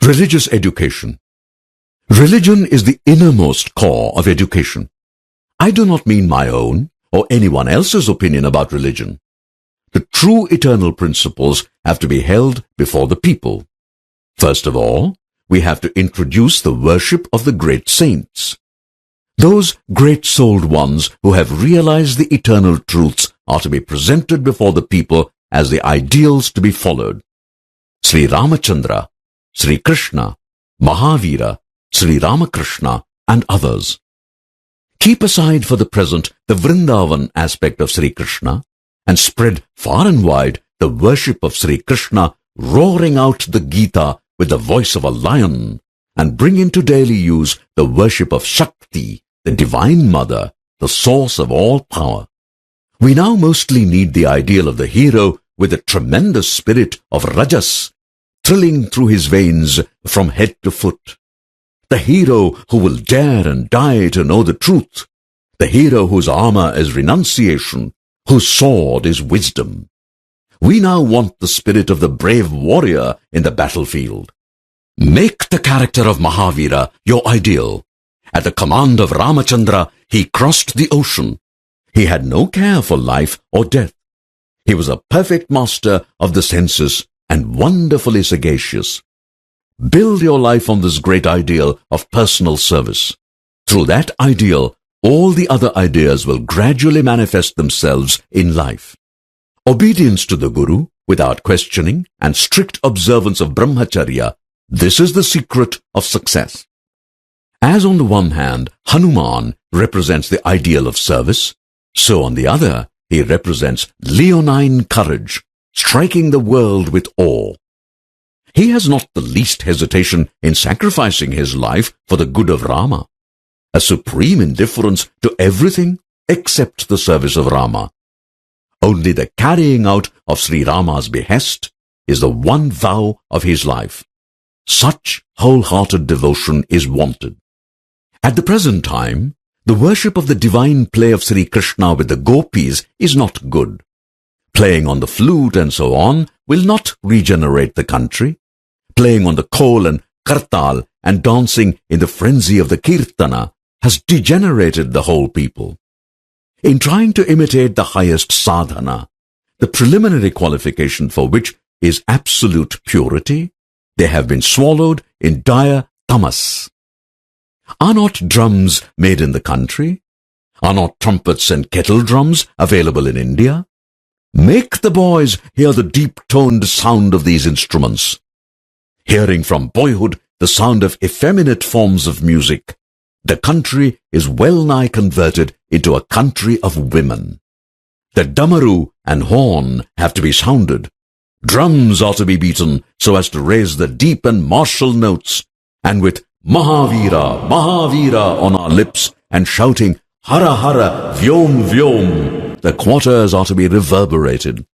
Religious education. Religion is the innermost core of education. I do not mean my own or anyone else's opinion about religion. The true eternal principles have to be held before the people. First of all, we have to introduce the worship of the great saints. Those great-souled ones who have realized the eternal truths are to be presented before the people as the ideals to be followed. Sri Ramachandra, Sri Krishna, Mahavira, Sri Ramakrishna, and others. Keep aside for the present the Vrindavan aspect of Sri Krishna and spread far and wide the worship of Sri Krishna, roaring out the Gita with the voice of a lion, and bring into daily use the worship of Shakti, the Divine Mother, the source of all power. We now mostly need the ideal of the hero with the tremendous spirit of Rajas thrilling through his veins from head to foot. The hero who will dare and die to know the truth. The hero whose armor is renunciation, whose sword is wisdom. We now want the spirit of the brave warrior in the battlefield. Make the character of Mahavira your ideal. At the command of Ramachandra, he crossed the ocean. He had no care for life or death. He was a perfect master of the senses and wonderfully sagacious. Build your life on this great ideal of personal service. Through that ideal, all the other ideas will gradually manifest themselves in life. Obedience to the Guru, without questioning, and strict observance of Brahmacharya, this is the secret of success. As on the one hand, Hanuman represents the ideal of service, so on the other, he represents leonine courage, striking the world with awe. He has not the least hesitation in sacrificing his life for the good of Rama, a supreme indifference to everything except the service of Rama. Only the carrying out of Sri Rama's behest is the one vow of his life. Such wholehearted devotion is wanted. At the present time, the worship of the divine play of Sri Krishna with the gopis is not good. Playing on the flute and so on will not regenerate the country. Playing on the khol and kartal and dancing in the frenzy of the kirtana has degenerated the whole people. In trying to imitate the highest sadhana, the preliminary qualification for which is absolute purity, they have been swallowed in dire tamas. Are not drums made in the country? Are not trumpets and kettle drums available in India? Make the boys hear the deep-toned sound of these instruments. Hearing from boyhood the sound of effeminate forms of music, the country is well-nigh converted into a country of women. The damaru and horn have to be sounded. Drums are to be beaten so as to raise the deep and martial notes, and with Mahavira, Mahavira on our lips and shouting Hara Hara, Vyom Vyom, the quarters are to be reverberated.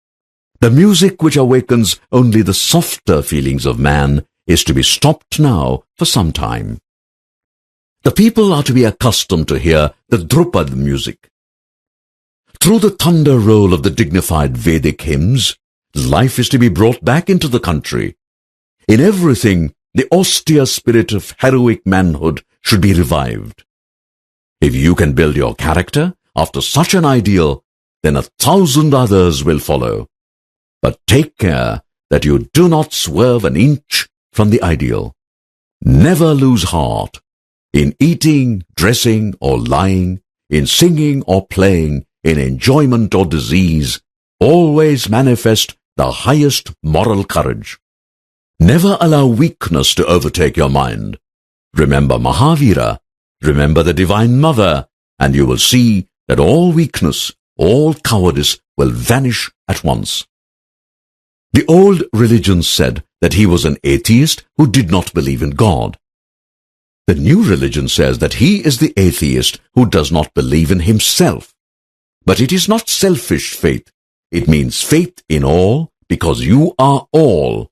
The music which awakens only the softer feelings of man is to be stopped now for some time. The people are to be accustomed to hear the Drupad music. Through the thunder roll of the dignified Vedic hymns, life is to be brought back into the country. In everything, the austere spirit of heroic manhood should be revived. If you can build your character after such an ideal, then 1,000 others will follow. But take care that you do not swerve an inch from the ideal. Never lose heart. In eating, dressing, or lying, in singing or playing, in enjoyment or disease, always manifest the highest moral courage. Never allow weakness to overtake your mind. Remember Mahavira, remember the Divine Mother, and you will see that all weakness, all cowardice will vanish at once. The old religion said that he was an atheist who did not believe in God. The new religion says that he is the atheist who does not believe in himself. But it is not selfish faith. It means faith in all because you are all.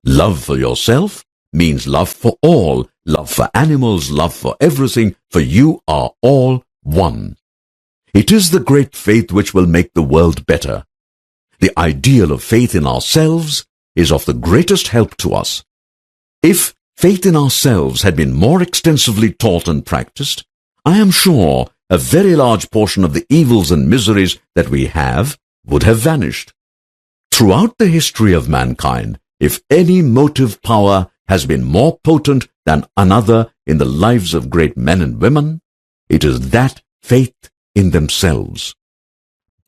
Love for yourself means love for all, love for animals, love for everything, for you are all one. It is the great faith which will make the world better. The ideal of faith in ourselves is of the greatest help to us. If faith in ourselves had been more extensively taught and practiced, I am sure a very large portion of the evils and miseries that we have would have vanished. Throughout the history of mankind, if any motive power has been more potent than another in the lives of great men and women, it is that faith in themselves.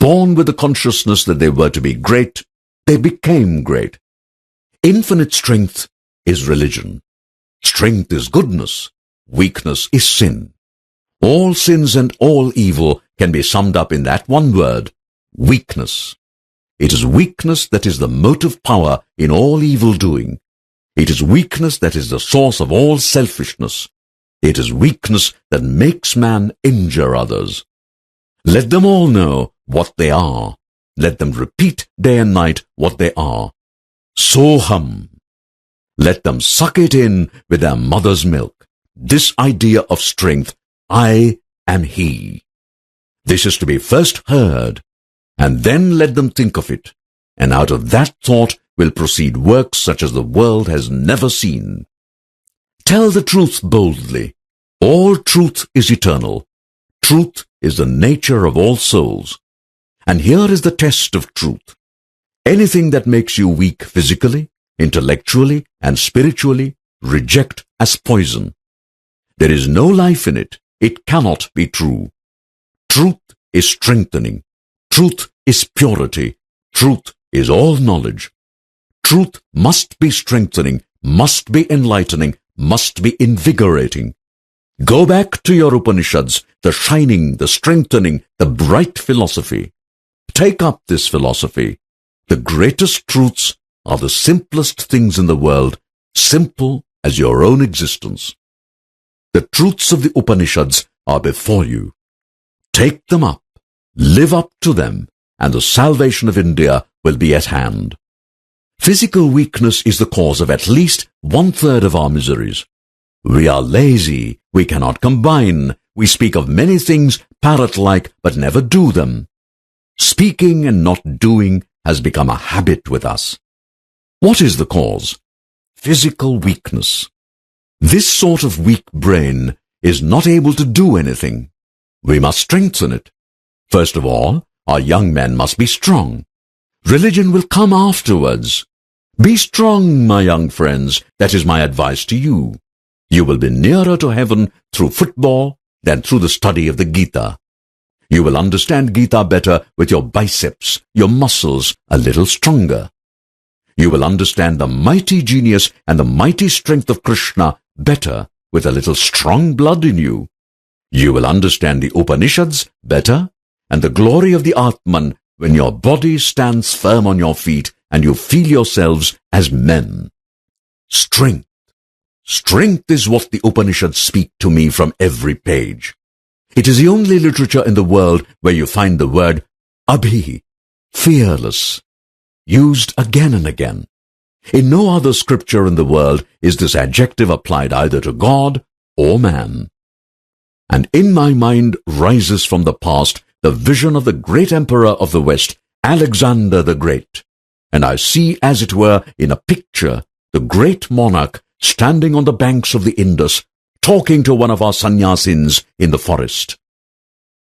Born with the consciousness that they were to be great, they became great. Infinite strength is religion. Strength is goodness. Weakness is sin. All sins and all evil can be summed up in that one word, weakness. It is weakness that is the motive power in all evil doing. It is weakness that is the source of all selfishness. It is weakness that makes man injure others. Let them all know what they are. Let them repeat day and night what they are. Soham. Let them suck it in with their mother's milk. This idea of strength, I am he. This is to be first heard, and then let them think of it, and out of that thought will proceed works such as the world has never seen. Tell the truth boldly. All truth is eternal. Truth is the nature of all souls. And here is the test of truth. Anything that makes you weak physically, intellectually, and spiritually, reject as poison. There is no life in it. It cannot be true. Truth is strengthening. Truth is purity. Truth is all knowledge. Truth must be strengthening, must be enlightening, must be invigorating. Go back to your Upanishads, the shining, the strengthening, the bright philosophy. Take up this philosophy. The greatest truths are the simplest things in the world, simple as your own existence. The truths of the Upanishads are before you. Take them up, live up to them, and the salvation of India will be at hand. Physical weakness is the cause of at least 1/3 of our miseries. We are lazy, we cannot combine, we speak of many things parrot-like but never do them. Speaking and not doing has become a habit with us. What is the cause? Physical weakness. This sort of weak brain is not able to do anything. We must strengthen it. First of all, our young men must be strong. Religion will come afterwards. Be strong, my young friends. That is my advice to you. You will be nearer to heaven through football than through the study of the Gita. You will understand Gita better with your biceps, your muscles a little stronger. You will understand the mighty genius and the mighty strength of Krishna better with a little strong blood in you. You will understand the Upanishads better and the glory of the Atman when your body stands firm on your feet and you feel yourselves as men. Strength. Strength is what the Upanishads speak to me from every page. It is the only literature in the world where you find the word Abhih, fearless, used again and again. In no other scripture in the world is this adjective applied either to God or man. And in my mind rises from the past the vision of the great emperor of the West, Alexander the Great. And I see, as it were, in a picture, the great monarch standing on the banks of the Indus, talking to one of our sannyasins in the forest.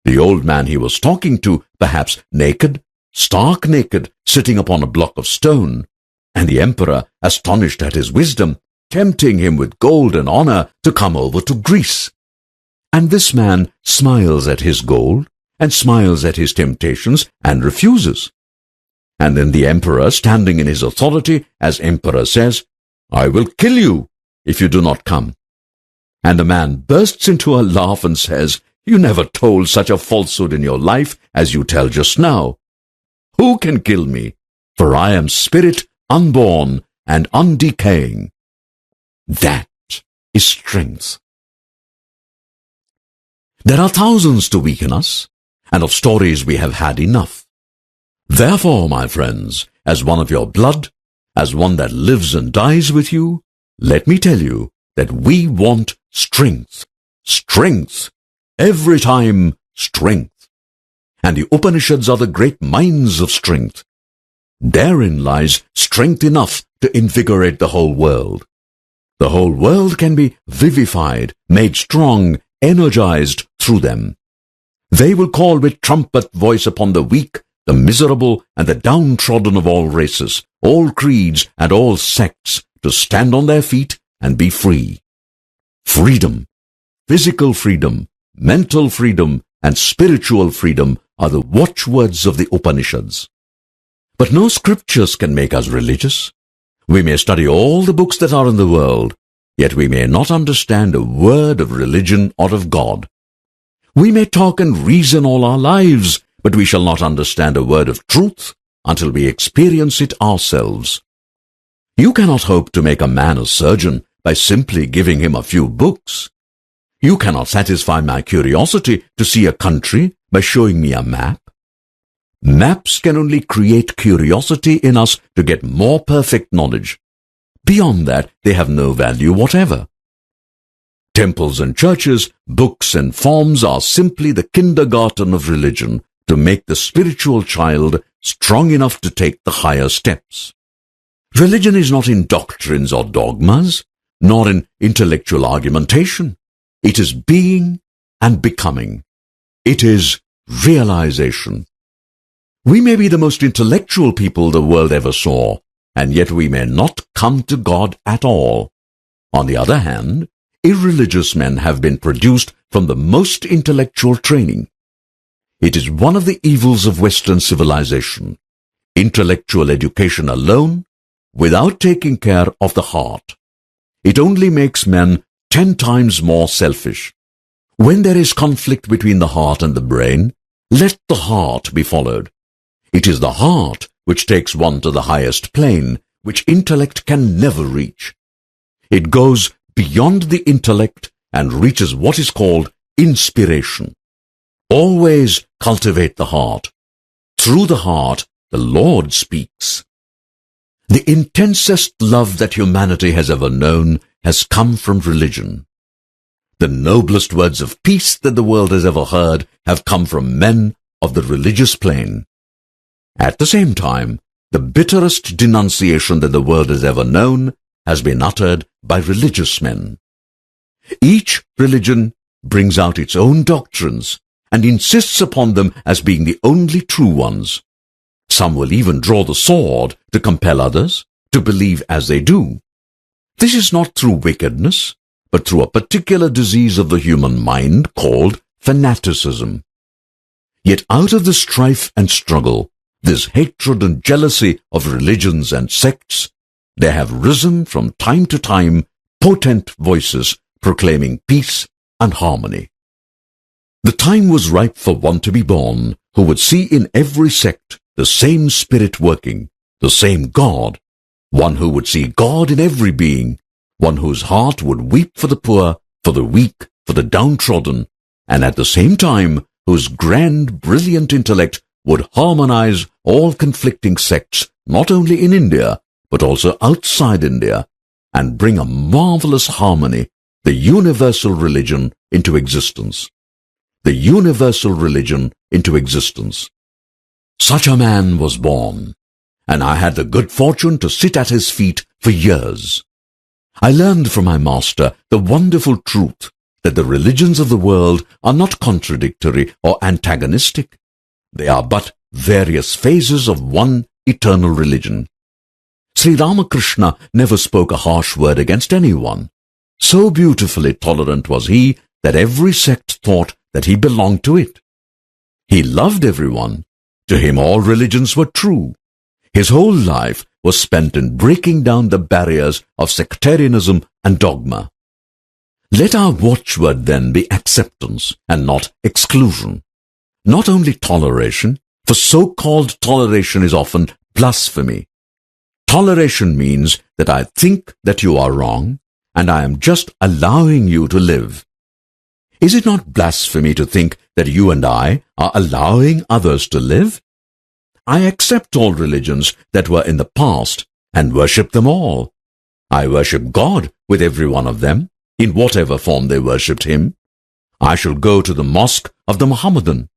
The old man he was talking to, perhaps naked, stark naked, sitting upon a block of stone, and the emperor, astonished at his wisdom, tempting him with gold and honor to come over to Greece. And this man smiles at his gold, and smiles at his temptations, and refuses. And then the emperor, standing in his authority, as emperor, says, "I will kill you if you do not come." And the man bursts into a laugh and says, "You never told such a falsehood in your life as you tell just now. Who can kill me? For I am spirit unborn and undecaying." That is strength. There are thousands to weaken us, and of stories we have had enough. Therefore, my friends, as one of your blood, as one that lives and dies with you, let me tell you that we want strength. Strength. Every time, strength. And the Upanishads are the great mines of strength. Therein lies strength enough to invigorate the whole world. The whole world can be vivified, made strong, energized through them. They will call with trumpet voice upon the weak, the miserable, and the downtrodden of all races, all creeds, and all sects, to stand on their feet and be free. Freedom, physical freedom, mental freedom, and spiritual freedom are the watchwords of the Upanishads. But no scriptures can make us religious. We may study all the books that are in the world, yet we may not understand a word of religion or of God. We may talk and reason all our lives, but we shall not understand a word of truth until we experience it ourselves. You cannot hope to make a man a surgeon by simply giving him a few books. You cannot satisfy my curiosity to see a country by showing me a map. Maps can only create curiosity in us to get more perfect knowledge. Beyond that, they have no value whatever. Temples and churches, books and forms are simply the kindergarten of religion to make the spiritual child strong enough to take the higher steps. Religion is not in doctrines or dogmas, nor in intellectual argumentation. It is being and becoming. It is realization. We may be the most intellectual people the world ever saw, and yet we may not come to God at all. On the other hand, irreligious men have been produced from the most intellectual training. It is one of the evils of Western civilization. Intellectual education alone, without taking care of the heart. It only makes men 10 times more selfish. When there is conflict between the heart and the brain, let the heart be followed. It is the heart which takes one to the highest plane, which intellect can never reach. It goes beyond the intellect and reaches what is called inspiration. Always cultivate the heart. Through the heart, the Lord speaks. The intensest love that humanity has ever known has come from religion. The noblest words of peace that the world has ever heard have come from men of the religious plane. At the same time, the bitterest denunciation that the world has ever known has been uttered by religious men. Each religion brings out its own doctrines and insists upon them as being the only true ones. Some will even draw the sword to compel others to believe as they do. This is not through wickedness, but through a particular disease of the human mind called fanaticism. Yet out of the strife and struggle, this hatred and jealousy of religions and sects, there have risen from time to time potent voices proclaiming peace and harmony. The time was ripe for one to be born who would see in every sect the same spirit working, the same God, one who would see God in every being, one whose heart would weep for the poor, for the weak, for the downtrodden, and at the same time whose grand, brilliant intellect would harmonize all conflicting sects, not only in India, but also outside India, and bring a marvelous harmony, the universal religion, into existence. The universal religion into existence. Such a man was born, and I had the good fortune to sit at his feet for years. I learned from my master the wonderful truth that the religions of the world are not contradictory or antagonistic. They are but various phases of one eternal religion. Sri Ramakrishna never spoke a harsh word against anyone. So beautifully tolerant was he that every sect thought that he belonged to it. He loved everyone. To him all religions were true. His whole life was spent in breaking down the barriers of sectarianism and dogma. Let our watchword then be acceptance and not exclusion. Not only toleration, for so-called toleration is often blasphemy. Toleration means that I think that you are wrong, and I am just allowing you to live. Is it not blasphemy to think that you and I are allowing others to live? I accept all religions that were in the past and worship them all. I worship God with every one of them, in whatever form they worshipped him. I shall go to the mosque of the Mohammedan.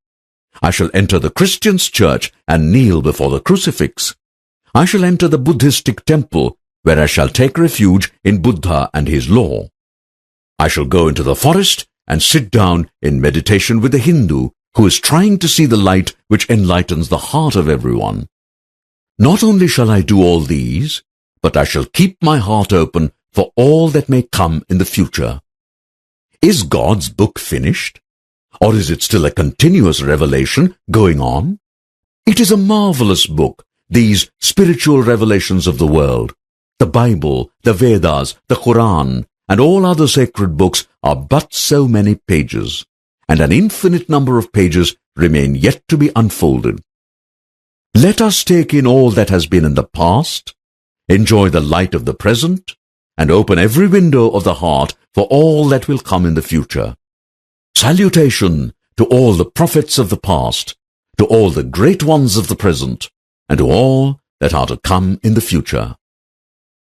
I shall enter the Christian's church and kneel before the crucifix. I shall enter the Buddhistic temple where I shall take refuge in Buddha and his law. I shall go into the forest and sit down in meditation with the Hindu who is trying to see the light which enlightens the heart of everyone. Not only shall I do all these, but I shall keep my heart open for all that may come in the future. Is God's book finished? Or is it still a continuous revelation going on? It is a marvelous book, these spiritual revelations of the world. The Bible, the Vedas, the Quran, and all other sacred books are but so many pages, and an infinite number of pages remain yet to be unfolded. Let us take in all that has been in the past, enjoy the light of the present, and open every window of the heart for all that will come in the future. Salutation to all the prophets of the past, to all the great ones of the present, and to all that are to come in the future.